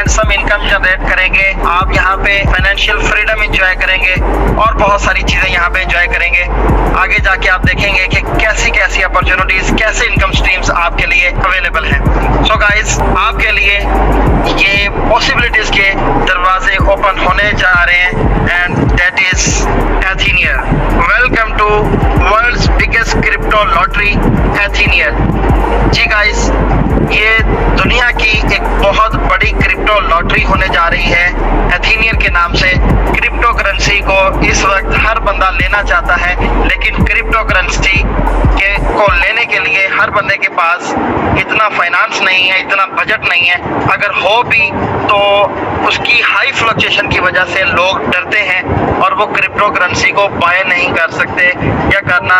Handsome income generate करेंगे, आप यहाँ पे फाइनेंशियल फ्रीडम एंजॉय करेंगे और बहुत सारी चीजें यहाँ पे एंजॉय करेंगे। आगे जाके आप देखेंगे कि कैसी कैसी अपॉर्चुनिटीज, कैसे इनकम स्ट्रीम्स आपके लिए अवेलेबल हैं। सो गाइस, आपके लिए ये पॉसिबिलिटीज के दरवाजे ओपन होने जा रहे हैं and that is Etheneer. Welcome to world's biggest crypto lottery Etheneer. जी गाइस, ये दुनिया की एक बहुत बड़ी क्रिप्टो लॉटरी होने जा रही है एथीनियर के नाम से। क्रिप्टो करेंसी को इस वक्त हर बंदा लेना चाहता है, लेकिन क्रिप्टो करेंसी को लेने के लिए हर बंदे के पास इतना फाइनेंस नहीं है, इतना बजट नहीं है। अगर हो भी तो उसकी हाई फ्लक्चुएशन की वजह से लोग डरते हैं और वो क्रिप्टो करेंसी को बाय नहीं कर सकते या करना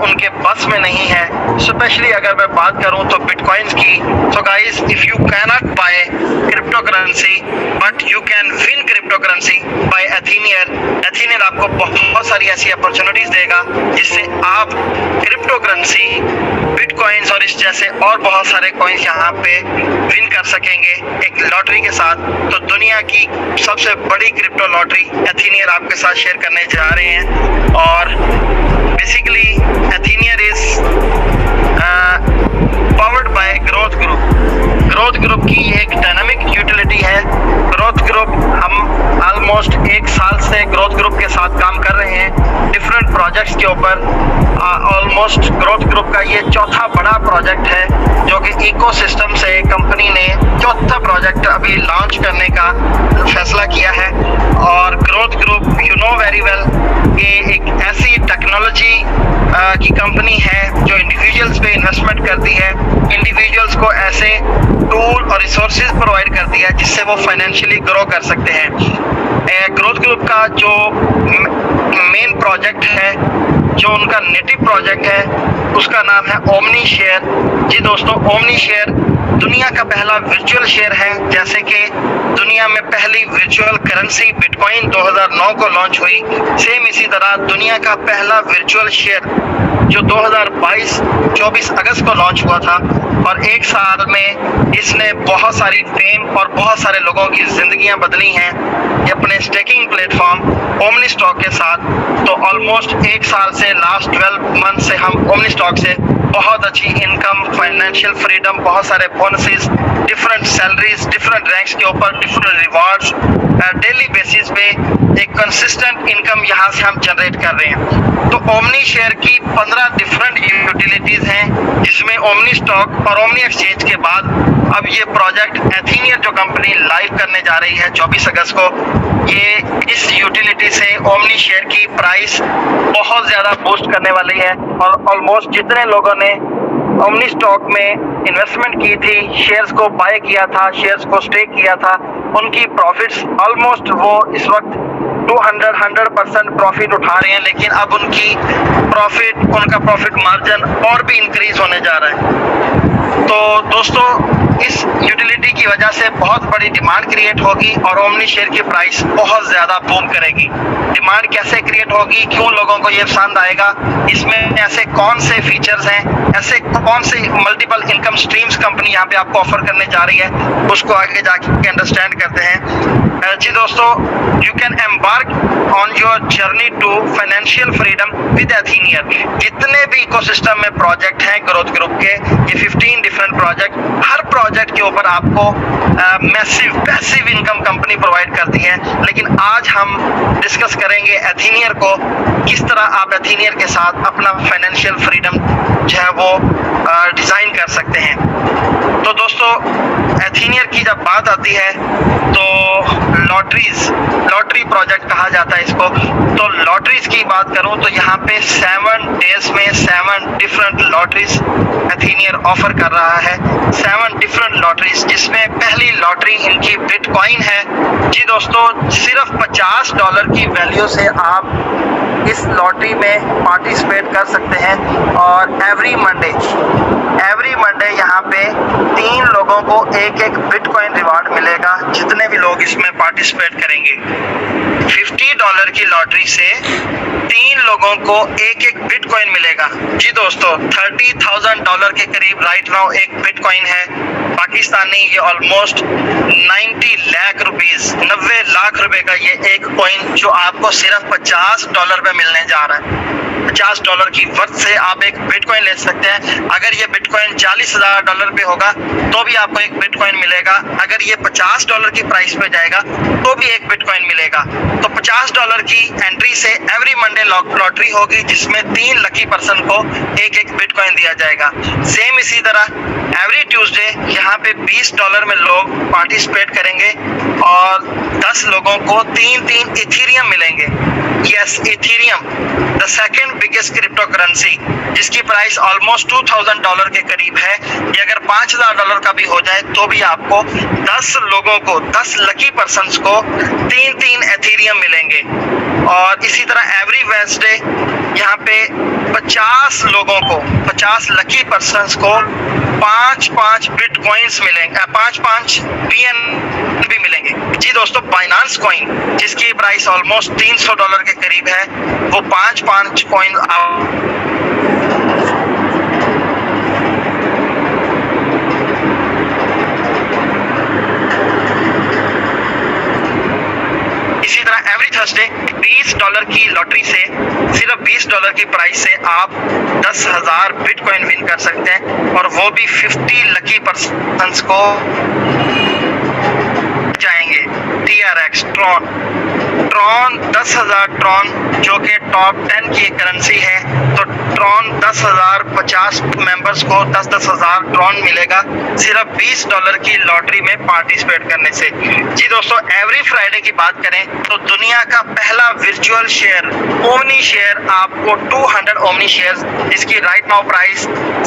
उनके बस में नहीं है। स्पेशली अगर मैं बात करूं तो बिटकॉइंस की। So guys, if you can not buy crypto currency but you can win crypto currency by Etheneer. Etheneer आपको बहुत सारी ऐसी अपॉर्चुनिटीज देगा जिससे आप क्रिप्टो करेंसी, बिटकॉइंस और इस जैसे और बहुत सारे कॉइन्स यहाँ पे विन कर सकेंगे एक लॉटरी के साथ। तो दुनिया की सबसे बड़ी क्रिप्टो लॉटरी एथीनियर आपके साथ शेयर करने जा रहे हैं। और basically Etheneer is powered by growth group. Growth group की एक डायनामिक यूटिलिटी है। ग्रोथ ग्रुप, हम ऑलमोस्ट 1 साल से ग्रोथ ग्रुप के साथ काम कर रहे हैं डिफरेंट प्रोजेक्ट्स के ऊपर। ऑलमोस्ट ग्रोथ ग्रुप का ये चौथा बड़ा प्रोजेक्ट है जो कि इकोसिस्टम से कंपनी ने चौथा प्रोजेक्ट अभी लॉन्च करने का फैसला किया है। और growth group, you know very well, ये एक ऐसी टेक्नोलॉजी की कंपनी है जो इंडिविजुअल्स पे इन्वेस्टमेंट करती है, इंडिविजुअल्स को ऐसे टूल और रिसोर्सेज प्रोवाइड करती है जिससे वो फाइनेंशियली ग्रो कर सकते हैं। ग्रोथ ग्रुप का जो मेन प्रोजेक्ट है, जो उनका नेटिव प्रोजेक्ट है, उसका नाम है ओमनी शेयर। जी दोस्तों, ओमनी शेयर दुनिया का पहला वर्चुअल शेयर है। जैसे कि दुनिया में पहली वर्चुअल करेंसी बिटकॉइन 2009 को लॉन्च हुई, सेम इसी तरह दुनिया का पहला वर्चुअल शेयर जो 2022-24 अगस्त को लॉन्च हुआ था। और 1 साल में इसने बहुत सारी फेम और बहुत सारे लोगों की जिंदगियां बदली हैं ये अपने स्टेकिंग प्लेटफॉर्म ओमनी स्टॉक के साथ। तो ऑलमोस्ट 1 साल से लास्ट 12 मंथ से हम ओमनी स्टॉक से बहुत अच्छी इनकम, फाइनेंशियल फ्रीडम, बहुत सारे bonuses, different salaries, different ranks के ऊपर डिफरेंट रिवार्ड्स, डेली बेसिस पे एक कंसिस्टेंट इनकम यहाँ से हम जनरेट कर रहे हैं। तो ओमनी शेयर की 15 डिफरेंट यूटिलिटीज हैं, जिसमें ओमनी स्टॉक और ओमनी एक्सचेंज के बाद अब ये प्रोजेक्ट एथीनियर जो कंपनी लाइव करने जा रही है 24 अगस्त को, ये इस यूटिलिटी से ओमनी शेयर की प्राइस बहुत ज़्यादा बूस्ट करने वाली है। और ऑलमोस्ट जितने लोगों ने ओमनी स्टॉक में इन्वेस्टमेंट की थी, शेयर्स को बाय किया था, शेयर्स को स्टेक किया था, उनकी प्रॉफिट्स ऑलमोस्ट वो इस वक्त 100% प्रॉफिट उठा रहे हैं। लेकिन अब उनका प्रॉफिट मार्जिन और भी इंक्रीज होने जा रहा है। तो दोस्तों, इस यूटिलिटी की वजह से बहुत बड़ी डिमांड क्रिएट होगी और ओमनी शेयर की प्राइस बहुत ज़्यादा बूम करेगी। डिमांड कैसे क्रिएट होगी, क्यों लोगों को ये पसंद आएगा, इसमें ऐसे कौन से फीचर्स हैं, ऐसे कौन से मल्टीपल इनकम स्ट्रीम्स कंपनी यहाँ पे आपको ऑफर करने जा रही है, उसको आगे जाके अंडरस्टैंड करते हैं। जी दोस्तों, you can embark on your journey to financial freedom with Etheneer. जितने भी इकोसिस्टम में प्रोजेक्ट हैं ग्रोथ ग्रुप के, ये 15 डिफरेंट प्रोजेक्ट, हर प्रोजेक्ट के ऊपर आपको massive passive income company provide करती है। लेकिन आज हम डिस्कस करेंगे एथीनियर को, किस तरह आप एथीनियर के साथ अपना फाइनेंशियल फ्रीडम जो है वो डिज़ाइन कर सकते हैं। तो दोस्तों, एथीनियर की जब बात आती है तो लॉटरी प्रोजेक्ट कहा जाता है इसको। तो लॉटरीज की बात करूं तो यहाँ पे 7 डेज में 7 डिफरेंट लॉटरीज एथीनियर ऑफर कर रहा है। 7 डिफरेंट लॉटरीज, जिसमें पहली लॉटरी इनकी बिटकॉइन है। जी दोस्तों, सिर्फ $50 की वैल्यू से आप इस लॉटरी में पार्टिसिपेट कर सकते हैं। और एवरी मंडे यहाँ पे 3 लोगों को एक बिटकॉइन रिवार्ड मिलेगा, जितने भी लोग इसमें पार्टिसिपेट करेंगे। $50 की लॉटरी से 3 लोगों को एक बिटकॉइन मिलेगा। जी दोस्तों, $30,000 के करीब राइट नाउ एक बिटकॉइन है। पाकिस्तानी ये ऑलमोस्ट 90 लाख रुपीस, 90 लाख रुपए का ये एक कॉइन जो आपको सिर्फ $50 पे मिलने जा रहा है। $50 की वर्थ से आप एक बिटकॉइन ले सकते हैं। अगर ये बिटकॉइन $40,000 पे होगा तो भी आपको एक बिटकॉइन मिलेगा। अगर ये $50 की प्राइस पे जाएगा तो भी एक बिटकॉइन मिलेगा। तो $50 की एंट्री से एवरी मंडे लॉटरी होगी जिसमें 3 लकी पर्सन को एक एक बिटकॉइन दिया जाएगा। सेम इसी तरह एवरी ट्यूसडे यहाँ पे $20 में लोग पार्टिसिपेट करेंगे और 10 लोगों को 3 इथीरियम मिलेंगे। Yes, Ethereum the second biggest crypto currency, जिसकी प्राइस ऑलमोस्ट $2,000 के करीब है। ये अगर $5,000 का भी हो जाए तो भी आपको 10 लोगों को, 10 लकी पर्सन्स को 3 एथीरियम मिलेंगे। और इसी तरह एवरी वेडनेसडे यहाँ पे 50 लोगों को, 50 लकी पर्सन्स को 5 बिटकॉइंस मिलेंगे, 5 BNB मिलेंगे। जी दोस्तों, बाइनांस कॉइन जिसकी प्राइस ऑलमोस्ट $300 के करीब है, वो 5 कॉइन इसी तरह एवरी थर्सडे $20 की लॉटरी से, सिर्फ $20 की प्राइस से आप 10,000 बिटकॉइन विन कर सकते हैं और वो भी 50 लकी पर्सन्स को जाएंगे। TRX ट्रॉन 10,000 ट्रॉन जो कि टॉप 10 की करेंसी है, तो ट्रॉन 10,000 50 मेंबर्स को 10,000 ट्रॉन मिलेगा सिर्फ $20 की लॉटरी में पार्टिसिपेट करने से। जी दोस्तों, एवरी फ्राइडे की बात करें तो दुनिया का पहला वर्चुअल शेयर ओमनी शेयर आपको 200 ओमनी शेयर्स, जिसकी राइट नाउ प्राइस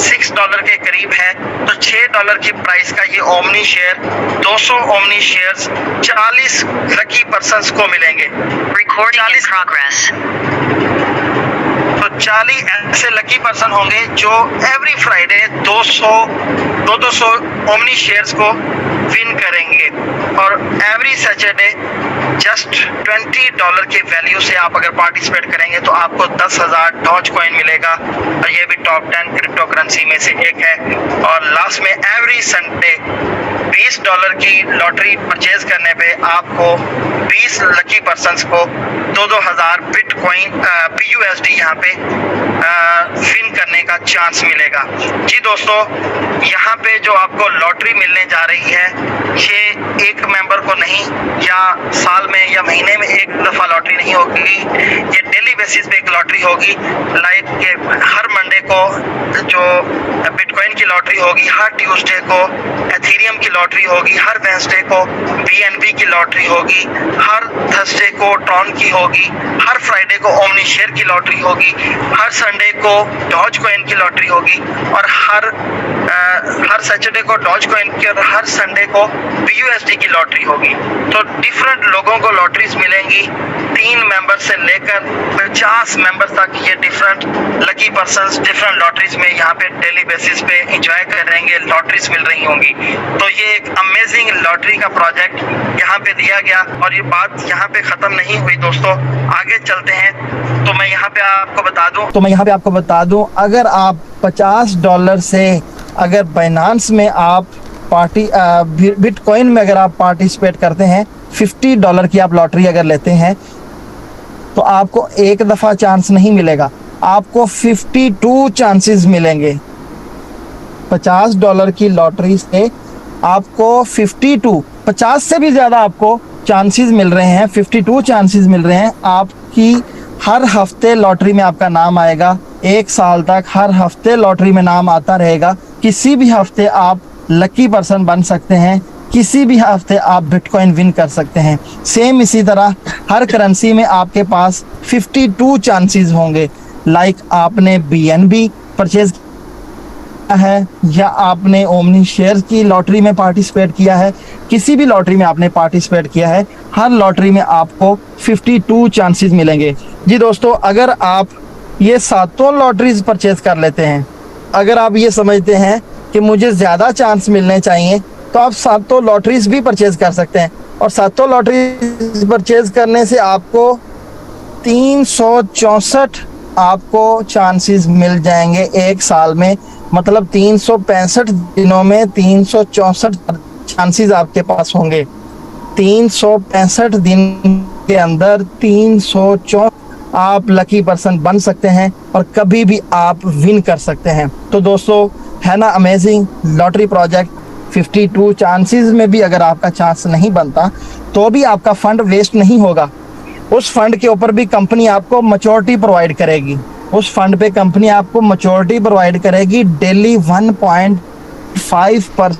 $6 के करीब है, तो $6 की प्राइस का ये omni share 200 omni shares 40 lucky persons को मिलेंगे। Recording in progress. तो 40 ऐसे लकी पर्सन होंगे जो एवरी फ्राइडे 200 ओमनी शेयर्स को विन करेंगे। और एवरी सैटरडे जस्ट $20 के वैल्यू से आप अगर पार्टिसिपेट करेंगे तो आपको 10,000 डॉज कॉइन मिलेगा और ये भी टॉप 10 क्रिप्टो करेंसी में से एक है। और लास्ट में एवरी संडे $20 की लॉटरी परचेज करने पे आपको 20 लकी पर्सन्स को 2,000 बिटकॉइन PUSD यहाँ पे विन करने का चांस मिलेगा। जी दोस्तों, यहाँ पे जो आपको लॉटरी मिलने जा रही है, ये एक मेंबर को नहीं या साल में या महीने में एक दफ़ा लॉटरी नहीं होगी, ये डेली बेसिस पे एक लॉटरी होगी। लाइक के हर मंडे को जो बिटकॉइन की लॉटरी होगी, हर ट्यूसडे को एथीरियम की लॉटरी होगी, हर वेडनेसडे को BNB की लॉटरी होगी, हर थर्सडे को ट्रॉन की होगी, हर फ्राइडे को ओमनी शेयर की लॉटरी होगी, हर संडे को डॉज कॉइन की लॉटरी होगी और हर सैटरडे को डॉज कॉइन की और हर संडे को PUSD की लॉटरी होगी। तो डिफरेंट लोगों को लॉटरीज मिलेंगी, 3 मेंबर से लेकर 50 मेंबर तक ये different lucky persons different lotteries में यहाँ पे डेली बेसिस पे एंजॉय करेंगे, लॉटरीज मिल रही होंगी। तो ये एक अमेजिंग लॉटरी का प्रोजेक्ट यहाँ पे दिया गया और ये बात यहाँ पे खत्म नहीं हुई दोस्तों, आगे चलते हैं। तो मैं यहाँ पे आपको बता दूं, अगर आप $50 से अगर बाइनांस में आप बिटकॉइन में अगर आप पार्टिसिपेट करते हैं, $50 की आप लॉटरी अगर लेते हैं तो आपको एक दफ़ा चांस नहीं मिलेगा, आपको 52 चांसेस मिलेंगे। $50 की लॉटरी से आपको 50 से भी ज़्यादा आपको चांसेस मिल रहे हैं, 52 चांसेस मिल रहे हैं। आपकी हर हफ्ते लॉटरी में आपका नाम आएगा, 1 साल तक हर हफ्ते लॉटरी में नाम आता रहेगा। किसी भी हफ्ते आप लकी पर्सन बन सकते हैं, किसी भी हफ्ते आप बिटकॉइन विन कर सकते हैं। सेम इसी तरह हर करेंसी में आपके पास 52 चांसेस होंगे। लाइक आपने BNB परचेज है या आपने ओमनी शेयर की लॉटरी में पार्टिसिपेट किया है, किसी भी लॉटरी में आपने पार्टिसिपेट किया है, हर लॉटरी में आपको 52 चांसेस मिलेंगे। जी दोस्तों, अगर आप ये 7 लॉटरीज परचेज कर लेते हैं, अगर आप ये समझते हैं कि मुझे ज़्यादा चांस मिलने चाहिए, तो आप 7 लॉटरीज भी परचेज कर सकते हैं। और 7 लॉटरीज परचेज करने से आपको 364 आपको चांसेस मिल जाएंगे एक साल में मतलब 365 दिनों में 364 चांसेस आपके पास होंगे। 365 दिन के अंदर 304 आप लकी पर्सन बन सकते हैं और कभी भी आप विन कर सकते हैं। तो दोस्तों, है ना अमेजिंग लॉटरी प्रोजेक्ट। 52 चांसेस में भी अगर आपका चांस नहीं बनता तो भी आपका फंड वेस्ट नहीं होगा। उस फंड के ऊपर भी कंपनी आपको मैच्योरिटी प्रोवाइड करेगी। उस फंड पे कंपनी आपको मैच्योरिटी प्रोवाइड करेगी। डेली 1.5 पर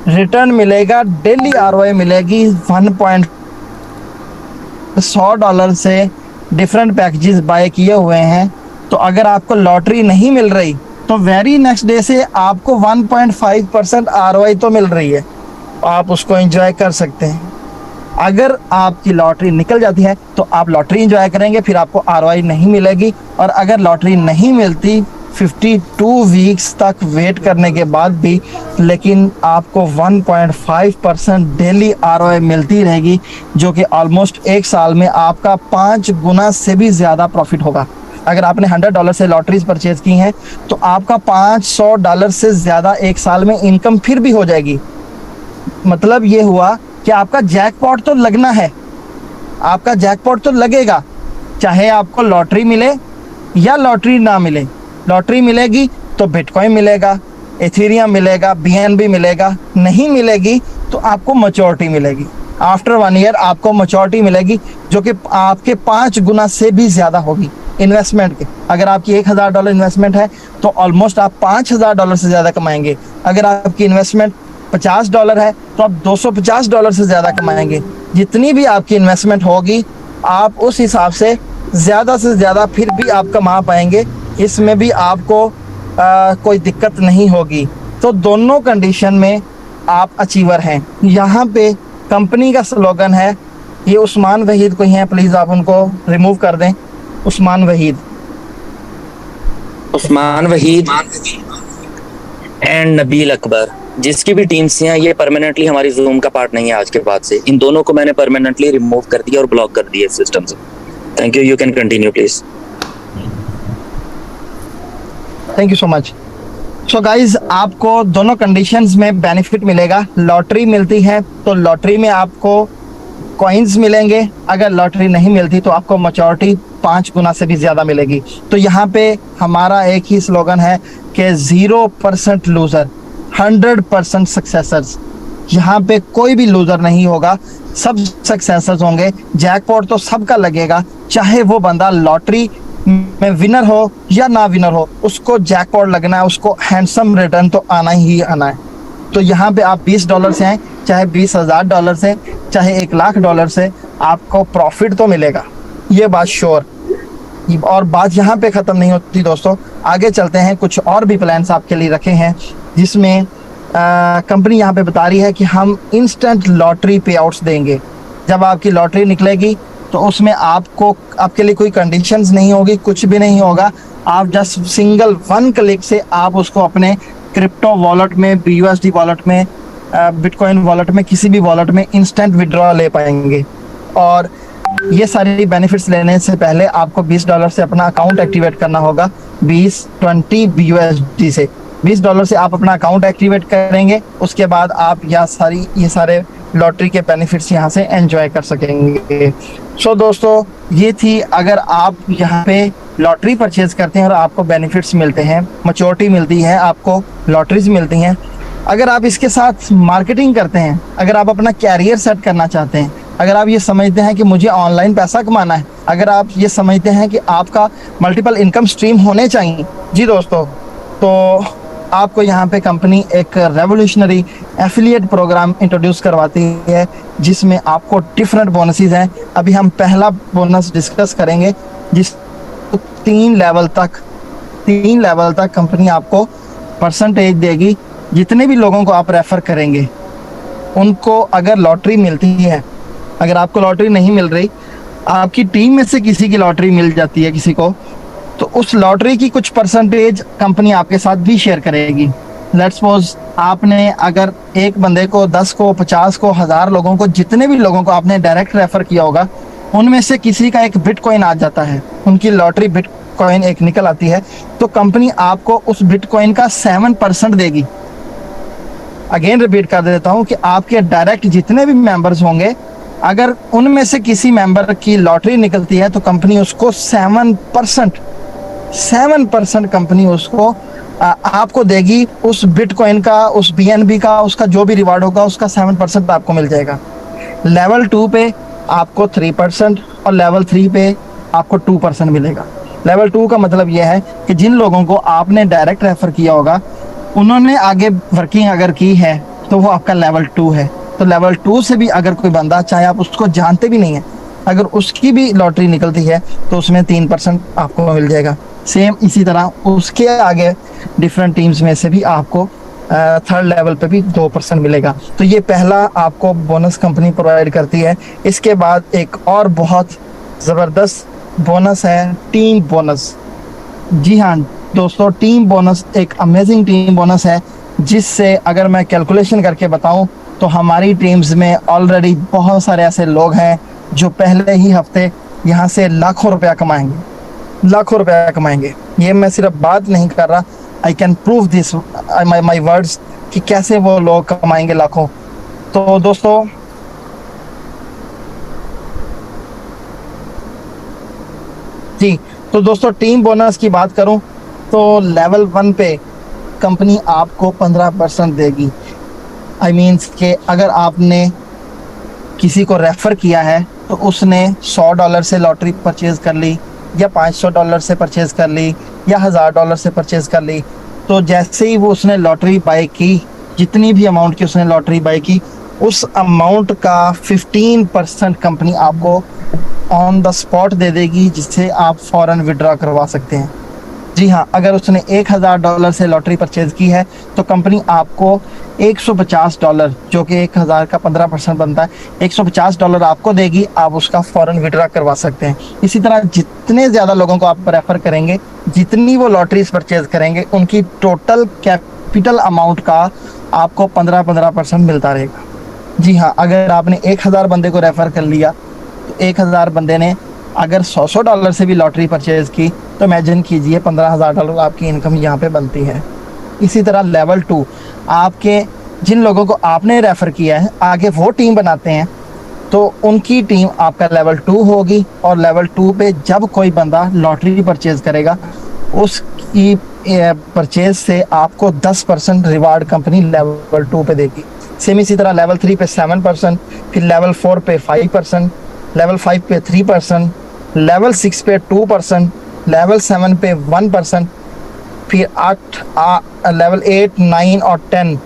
रिटर्न मिलेगा। डेली आरओआई मिलेगी। $100 से डिफरेंट पैकेजेस बाय किए हुए हैं। तो अगर आपको लॉटरी नहीं मिल रही तो वेरी नेक्स्ट डे से आपको 1.5% आरओआई तो मिल रही है, आप उसको एंजॉय कर सकते हैं। अगर आपकी लॉटरी निकल जाती है तो आप लॉटरी एंजॉय करेंगे, फिर आपको आरओआई नहीं मिलेगी। और अगर लॉटरी नहीं मिलती 52 वीक्स तक वेट करने के बाद भी, लेकिन आपको 1.5% डेली आरओआई मिलती रहेगी, जो कि ऑलमोस्ट एक साल में आपका 5 गुना से भी ज़्यादा प्रॉफिट होगा। अगर आपने $100 से लॉटरीज परचेज की हैं तो आपका $500 से ज़्यादा एक साल में इनकम फिर भी हो जाएगी। मतलब ये हुआ कि आपका जैकपॉट तो लगना है, आपका जैकपॉट तो लगेगा, चाहे आपको लॉटरी मिले या लॉटरी ना मिले। लॉटरी मिलेगी तो बिटकॉइन मिलेगा, एथेरियम मिलेगा, बीएनबी मिलेगा। नहीं मिलेगी तो आपको मैच्योरिटी मिलेगी। आफ्टर 1 ईयर आपको मैच्योरिटी मिलेगी, जो कि आपके 5 गुना से भी ज़्यादा होगी इन्वेस्टमेंट के। अगर आपकी $1000 इन्वेस्टमेंट है तो ऑलमोस्ट आप $5000 से ज़्यादा कमाएंगे। अगर आपकी इन्वेस्टमेंट $50 है तो आप $250 से ज़्यादा कमाएंगे। जितनी भी आपकी इन्वेस्टमेंट होगी आप उस हिसाब से ज़्यादा फिर भी आप कमा पाएंगे। इसमें भी आपको कोई दिक्कत नहीं होगी। तो दोनों कंडीशन में आप अचीवर हैं। यहाँ पे कंपनी का स्लोगन है, ये उस्मान वहीद कोई हैं, प्लीज़ आप उनको रिमूव कर दें। उस्मान वहीद एंड नबील अकबर, जिसकी भी टीम से हैं, ये परमानेंटली हमारी जूम का पार्ट नहीं है आज के बाद से। इन दोनों को मैंने परमानेंटली रिमूव कर दिया और ब्लॉक कर दिया सिस्टम से। Thank you, you can continue please. Thank you so much. So guys, आपको दोनों कंडीशंस में बेनिफिट मिलेगा। लॉटरी मिलती है तो लॉटरी में आपको कॉइन्स मिलेंगे। अगर लॉटरी नहीं मिलती तो आपको मैच्योरिटी 5 गुना से भी ज़्यादा मिलेगी। तो यहाँ पे हमारा एक ही स्लोगन है कि 0% लूज़र, 100% सक्सेसर्स। यहाँ पे कोई भी लूज़र नहीं होगा, सब सक्सेसर्स होंगे। जैकपॉट तो सबका लगेगा, चाहे वो बंदा लॉटरी में विनर हो या ना विनर हो, उसको जैकपॉट लगना है, उसको हैंडसम रिटर्न तो आना ही आना है। तो यहाँ पे आप $20 से हैं, चाहे $20,000 से, चाहे $1,00,000 से, आपको प्रॉफिट तो मिलेगा, ये बात श्योर। और बात यहाँ पे ख़त्म नहीं होती दोस्तों, आगे चलते हैं। कुछ और भी प्लान्स आपके लिए रखे हैं, जिसमें कंपनी यहाँ पे बता रही है कि हम इंस्टेंट लॉटरी पे आउट्स देंगे। जब आपकी लॉटरी निकलेगी तो उसमें आपके लिए कोई कंडीशंस नहीं होगी, कुछ भी नहीं होगा। आप जस्ट सिंगल 1 क्लिक से आप उसको अपने क्रिप्टो वॉलेट में, BUSD वॉलेट में, बिटकॉइन वॉलेट में, किसी भी वॉलेट में इंस्टेंट विड्रॉ ले पाएंगे। और ये सारी बेनिफिट्स लेने से पहले आपको $20 से अपना अकाउंट एक्टिवेट करना होगा। 20 BUSD से $20 से आप अपना अकाउंट एक्टिवेट करेंगे। उसके बाद आप ये सारे लॉटरी के बेनिफिट्स यहाँ से एंजॉय कर सकेंगे। सो दोस्तों, ये थी, अगर आप यहाँ पे लॉटरी परचेज करते हैं और आपको बेनिफिट्स मिलते हैं, मैच्योरिटी मिलती है, आपको लॉटरीज मिलती हैं। अगर आप इसके साथ मार्केटिंग करते हैं, अगर आप अपना कैरियर सेट करना चाहते हैं, अगर आप ये समझते हैं कि मुझे ऑनलाइन पैसा कमाना है, अगर आप ये समझते हैं कि आपका मल्टीपल इनकम स्ट्रीम होने चाहिए, जी दोस्तों, तो आपको यहाँ पे कंपनी एक रेवोल्यूशनरी एफिलिएट प्रोग्राम इंट्रोड्यूस करवाती है, जिसमें आपको डिफरेंट बोनसेस हैं। अभी हम पहला बोनस डिस्कस करेंगे, जिस 3 लेवल तक कंपनी आपको परसेंटेज देगी। जितने भी लोगों को आप रेफ़र करेंगे उनको अगर लॉटरी मिलती है, अगर आपको लॉटरी नहीं मिल रही, आपकी टीम में से किसी की लॉटरी मिल जाती है किसी को, तो उस लॉटरी की कुछ परसेंटेज कंपनी आपके साथ भी शेयर करेगी। लेट्स सपोज आपने अगर एक बंदे को, 10 को, 50 को, 1000 लोगों को, जितने भी लोगों को आपने डायरेक्ट रेफ़र किया होगा, उनमें से किसी का एक बिटकॉइन आ जाता है, उनकी लॉटरी बिटकॉइन एक निकल आती है, तो कंपनी आपको उस बिटकॉइन का 7% देगी। अगेन रिपीट कर देता हूं कि आपके डायरेक्ट जितने भी मेंबर्स होंगे, अगर उनमें से किसी मेंबर की लॉटरी निकलती है तो कंपनी उसको 7% कंपनी उसको आपको देगी। उस बिटकॉइन का, उस BNB का, उसका जो भी रिवार्ड होगा उसका 7% आपको मिल जाएगा। लेवल 2 पे आपको 3% और लेवल 3 पे आपको 2% मिलेगा। लेवल 2 का मतलब यह है कि जिन लोगों को आपने डायरेक्ट रेफर किया होगा, उन्होंने आगे वर्किंग अगर की है तो वो आपका लेवल 2 है। तो लेवल 2 से भी अगर कोई बंदा, चाहे आप उसको जानते भी नहीं है, अगर उसकी भी लॉटरी निकलती है तो उसमें 3% आपको मिल जाएगा। सेम इसी तरह उसके आगे डिफरेंट टीम्स में से भी आपको थर्ड लेवल पे भी 2% मिलेगा। तो ये पहला आपको बोनस कंपनी प्रोवाइड करती है। इसके बाद एक और बहुत ज़बरदस्त बोनस है, टीम बोनस। जी हाँ दोस्तों, टीम बोनस एक अमेजिंग टीम बोनस है, जिससे अगर मैं कैलकुलेशन करके बताऊं तो हमारी टीम्स में ऑलरेडी बहुत सारे ऐसे लोग हैं जो पहले ही हफ्ते यहाँ से लाखों रुपया कमाएंगे, लाखों रुपया कमाएंगे। ये मैं सिर्फ बात नहीं कर रहा, I can prove this my words कि कैसे वो लोग कमाएंगे लाखों। तो दोस्तों जी, तो दोस्तों टीम बोनस की बात करूं तो लेवल 1 पे कंपनी आपको 15% देगी। आई मीन्स कि अगर आपने किसी को रेफ़र किया है तो उसने $100 से लॉटरी परचेज़ कर ली, या $500 से परचेज़ कर ली, या $1000 से परचेज़ कर ली, तो जैसे ही वो उसने लॉटरी बाय की, जितनी भी अमाउंट की उसने लॉटरी बाय की, उस अमाउंट का 15% कंपनी आपको ऑन द स्पॉट दे देगी, जिससे आप फ़ौरन विड्रॉ करवा सकते हैं। जी हाँ, अगर उसने $1000 से लॉटरी परचेज़ की है तो कंपनी आपको $150, जो कि 1000 का 15% बनता है, $150 आपको देगी, आप उसका फ़ौरन विड्रॉ करवा सकते हैं। इसी तरह जितने ज़्यादा लोगों को आप रेफ़र करेंगे, जितनी वो लॉटरीज परचेज़ करेंगे, उनकी टोटल कैपिटल अमाउंट का आपको 15% मिलता रहेगा। जी हाँ, अगर आपने 1000 बंदे को रेफ़र कर लिया तो 1000 बंदे ने अगर $100 से भी लॉटरी परचेज़ की तो इमेजिन कीजिए $15,000 आपकी इनकम यहाँ पे बनती है। इसी तरह लेवल 2, आपके जिन लोगों को आपने रेफ़र किया है आगे वो टीम बनाते हैं, तो उनकी टीम आपका लेवल 2 होगी। और लेवल 2 पे जब कोई बंदा लॉटरी परचेज़ करेगा, उसकी परचेज़ से आपको 10% रिवार्ड कंपनी लेवल 2 पे देगी। सेम इसी तरह लेवल 3 पे 7%, फिर लेवल 4 पे 5%, लेवल 5 पे 3%, लेवल 6 पे 2%, लेवल 7 पे 1%, फिर लेवल 8, 9 और 10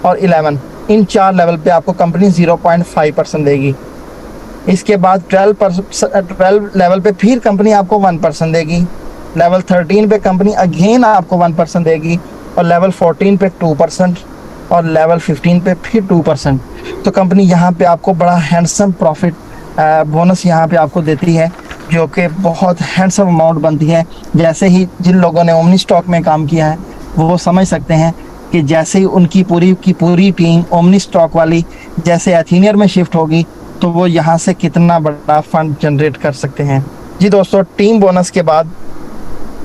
और 11, इन 4 लेवल पे आपको कंपनी 0.5% देगी। इसके बाद 12 लेवल पे फिर कंपनी आपको 1% देगी। लेवल 13 पे कंपनी अगेन आपको 1% देगी, और लेवल 14 पे 2%, और लेवल 15 पे फिर 2%। तो कंपनी यहाँ पे आपको बड़ा हैंडसम प्रॉफिट बोनस यहाँ पे आपको देती है, जो कि बहुत हैंडसम अमाउंट बनती है। जैसे ही जिन लोगों ने ओमनी स्टॉक में काम किया है वो समझ सकते हैं कि जैसे ही उनकी पूरी की पूरी टीम ओमनी स्टॉक वाली जैसे एथीनियर में शिफ्ट होगी तो वो यहाँ से कितना बड़ा फंड जनरेट कर सकते हैं। जी दोस्तों, टीम बोनस के बाद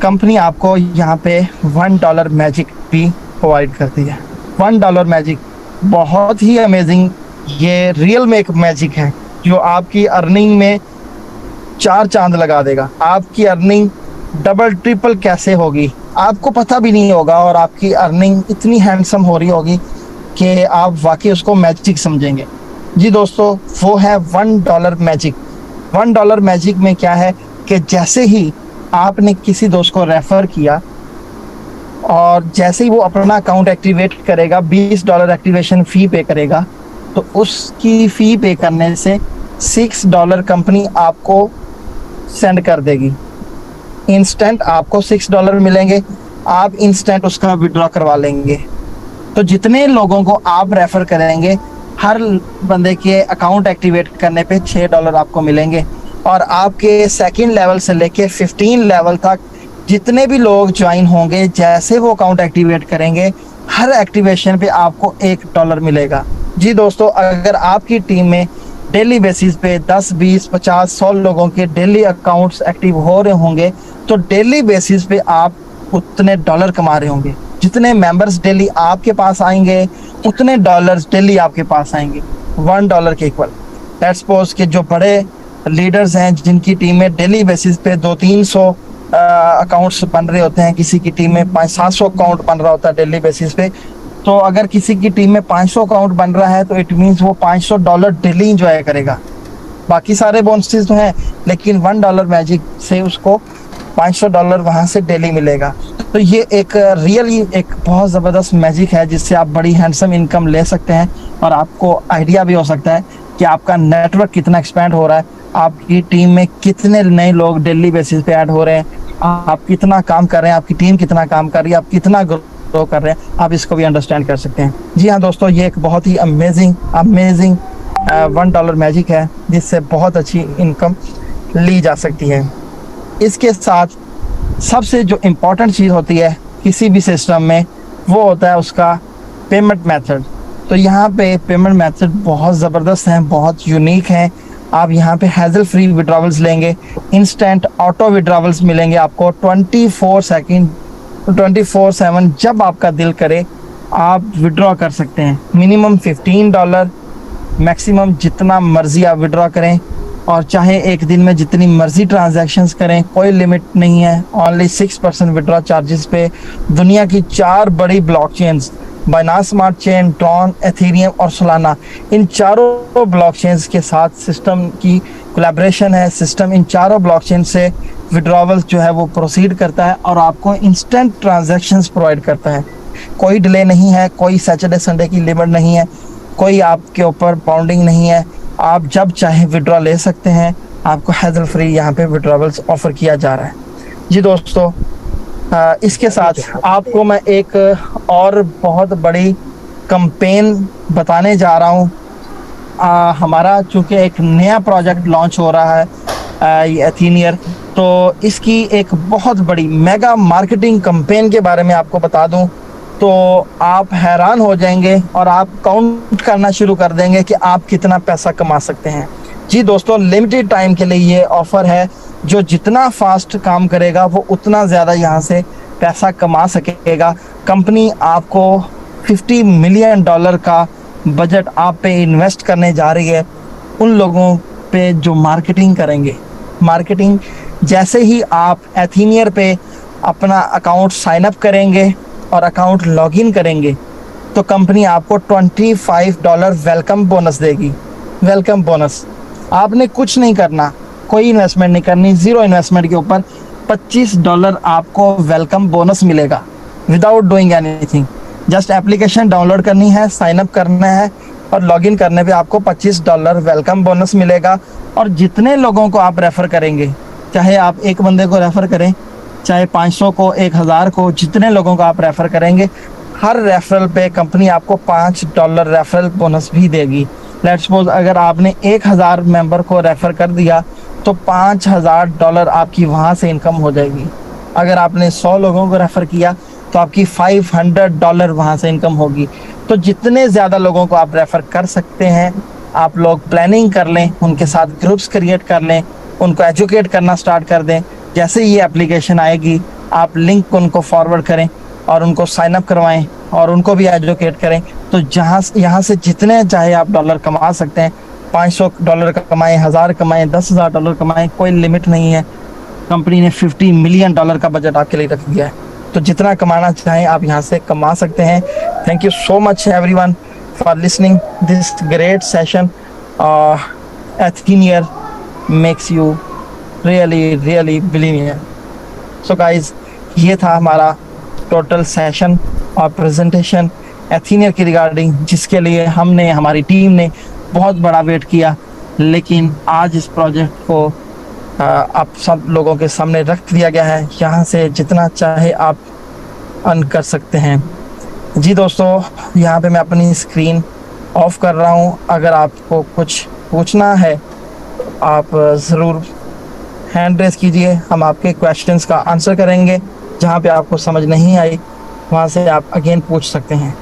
कंपनी आपको यहाँ पे $1 मैजिक भी प्रोवाइड करती है। $1 मैजिक बहुत ही अमेजिंग, ये रियल में एक मैजिक है जो आपकी अर्निंग में 4 चांद लगा देगा। आपकी अर्निंग डबल ट्रिपल कैसे होगी आपको पता भी नहीं होगा, और आपकी अर्निंग इतनी हैंडसम हो रही होगी कि आप वाकई उसको मैजिक समझेंगे। जी दोस्तों, वो है $1 मैजिक। $1 मैजिक में क्या है कि जैसे ही आपने किसी दोस्त को रेफ़र किया और jaiसे ही वो अपना अकाउंट एक्टिवेट करेगा, $20 एक्टिवेशन फ़ी पे करेगा, तो उसकी फ़ी पे करने से $6 कंपनी आपको सेंड कर देगी। इंस्टेंट आपको $6 मिलेंगे, आप इंस्टेंट उसका विड्रॉ करवा लेंगे। तो जितने लोगों को आप रेफ़र करेंगे, हर बंदे के अकाउंट एक्टिवेट करने पे $6 आपको मिलेंगे। और आपके सेकंड लेवल से लेके 15 लेवल तक जितने भी लोग ज्वाइन होंगे, जैसे वो अकाउंट एक्टिवेट करेंगे, हर एक्टिवेशन पे आपको $1 मिलेगा। जी दोस्तों, अगर आपकी टीम में डेली बेसिस पे 10, 20, 50, 100 लोगों के डेली अकाउंट्स एक्टिव हो रहे होंगे, तो डेली बेसिस पे आप उतने डॉलर कमा रहे होंगे। जितने मेंबर्स डेली आपके पास आएंगे उतने डॉलर्स डेली आपके पास आएंगे, $1 के इक्वल। लेट्स सपोज कि जो बड़े लीडर्स हैं जिनकी टीम में डेली बेसिस पे 200-300 अकाउंट्स बन रहे होते हैं, किसी की टीम में 500-700 अकाउंट बन रहा होता है डेली बेसिस पे, तो अगर किसी की टीम में 500 अकाउंट बन रहा है तो इट मीन्स वो $500 डेली इंजॉय करेगा। बाकी सारे बोनसेस तो हैं, लेकिन $1 मैजिक से उसको $500 वहाँ से डेली मिलेगा। तो ये एक रियली एक बहुत ज़बरदस्त मैजिक है जिससे आप बड़ी हैंडसम इनकम ले सकते हैं, और आपको आइडिया भी हो सकता है कि आपका नेटवर्क कितना एक्सपेंड हो रहा है, आपकी टीम में कितने नए लोग डेली बेसिस पे ऐड हो रहे हैं, आप कितना काम कर रहे हैं, आपकी टीम कितना काम कर रही है, आप कितना ग्रो कर रहे हैं, आप इसको भी अंडरस्टैंड कर सकते हैं। जी हाँ दोस्तों, ये एक बहुत ही अमेजिंग $1 मैजिक है जिससे बहुत अच्छी इनकम ली जा सकती है। इसके साथ सबसे जो इम्पोर्टेंट चीज़ होती है किसी भी सिस्टम में, वो होता है उसका पेमेंट मेथड। तो यहाँ पे पेमेंट मेथड बहुत ज़बरदस्त हैं, बहुत यूनिक हैं। आप यहाँ पे हैजल फ्री विड्रॉवल्स लेंगे, इंस्टेंट ऑटो विड्रॉवल्स मिलेंगे आपको 24/7 जब आपका दिल करे आप विड्रॉ कर सकते हैं। मिनिमम $15, मैक्सिमम जितना मर्जी आप विड्रॉ करें, और चाहे एक दिन में जितनी मर्जी ट्रांजैक्शंस करें, कोई लिमिट नहीं है। ओनली 6% विड्रॉ चार्जेस पे दुनिया की 4 बड़ी blockchains, Binance smart chain, Tron, Ethereum और सोलाना, इन चारों ब्लॉकचेन्स के साथ सिस्टम की कोलैबोरेशन है। सिस्टम इन चारों ब्लॉकचेन से विड्रॉवल्स जो है वो प्रोसीड करता है और आपको इंस्टेंट ट्रांजैक्शंस प्रोवाइड करता है। कोई डिले नहीं है, कोई सैटरडे संडे की लिमिट नहीं है, कोई आपके ऊपर बाउंडिंग नहीं है। आप जब चाहे विड्रॉ ले सकते हैं। आपको हैजल फ्री यहाँ पे विड्रॉवल्स ऑफर किया जा रहा है। जी दोस्तों, इसके साथ आपको मैं एक और बहुत बड़ी कैंपेन बताने जा रहा हूँ। हमारा चूँकि एक नया प्रोजेक्ट लॉन्च हो रहा है एथीनियर, तो इसकी एक बहुत बड़ी मेगा मार्केटिंग कैंपेन के बारे में आपको बता दूं तो आप हैरान हो जाएंगे और आप काउंट करना शुरू कर देंगे कि आप कितना पैसा कमा सकते हैं। जी दोस्तों, लिमिटेड टाइम के लिए ये ऑफ़र है। जो जितना फास्ट काम करेगा वो उतना ज़्यादा यहाँ से पैसा कमा सकेगा। कंपनी आपको $50 मिलियन का बजट आप पे इन्वेस्ट करने जा रही है उन लोगों पे जो मार्केटिंग करेंगे। मार्केटिंग जैसे ही आप एथीनियर पे अपना अकाउंट साइन अप करेंगे और अकाउंट लॉगिन करेंगे तो कंपनी आपको $25 वेलकम बोनस देगी। वेलकम बोनस, आपने कुछ नहीं करना, कोई इन्वेस्टमेंट नहीं करनी, ज़ीरो इन्वेस्टमेंट के ऊपर $25 आपको वेलकम बोनस मिलेगा without doing anything. Just application download करनी है, साइन अप करना है और लॉगिन करने पे आपको $25 वेलकम बोनस मिलेगा। और जितने लोगों को आप रेफ़र करेंगे, चाहे आप एक बंदे को रेफ़र करें, चाहे 500 को, 1000 को, जितने लोगों को आप रेफ़र करेंगे, हर रेफरल पे कंपनी आपको $5 रेफरल बोनस भी देगी। लेट्स सपोज अगर आपने 1000 मेंबर को रेफ़र कर दिया तो $5000 आपकी वहाँ से इनकम हो जाएगी। अगर आपने 100 लोगों को रेफ़र किया तो आपकी $500 वहाँ से इनकम होगी। तो जितने ज़्यादा लोगों को आप रेफ़र कर सकते हैं, आप लोग प्लानिंग कर लें, उनके साथ ग्रुप्स क्रिएट कर लें, उनको एजुकेट करना स्टार्ट कर दें। जैसे ये एप्लीकेशन आएगी आप लिंक उनको फॉरवर्ड करें और उनको साइन अप करवाएं और उनको भी एजुकेट करें। तो यहाँ से जितने चाहे आप डॉलर कमा सकते हैं। $500 कमाएं, 1000 कमाएं, $10,000 कमाएं, कोई लिमिट नहीं है। कंपनी ने $50 मिलियन का बजट आपके लिए रख दिया है, तो जितना कमाना चाहें आप यहाँ से कमा सकते हैं। Thank you so much everyone for listening this great session. Etheneer makes you really billionaire. So guys, ये था हमारा टोटल सेशन और प्रेजेंटेशन एथीनियर की रिगार्डिंग, जिसके लिए हमने, हमारी टीम ने बहुत बड़ा वेट किया, लेकिन आज इस प्रोजेक्ट को आप सब लोगों के सामने रख दिया गया है। यहाँ से जितना चाहे आप अर्न कर सकते हैं। जी दोस्तों, यहाँ पे मैं अपनी स्क्रीन ऑफ कर रहा हूँ। अगर आपको कुछ पूछना है आप ज़रूर हैंड रेस कीजिए, हम आपके क्वेश्चंस का आंसर करेंगे। जहाँ पे आपको समझ नहीं आई वहाँ से आप अगेन पूछ सकते हैं।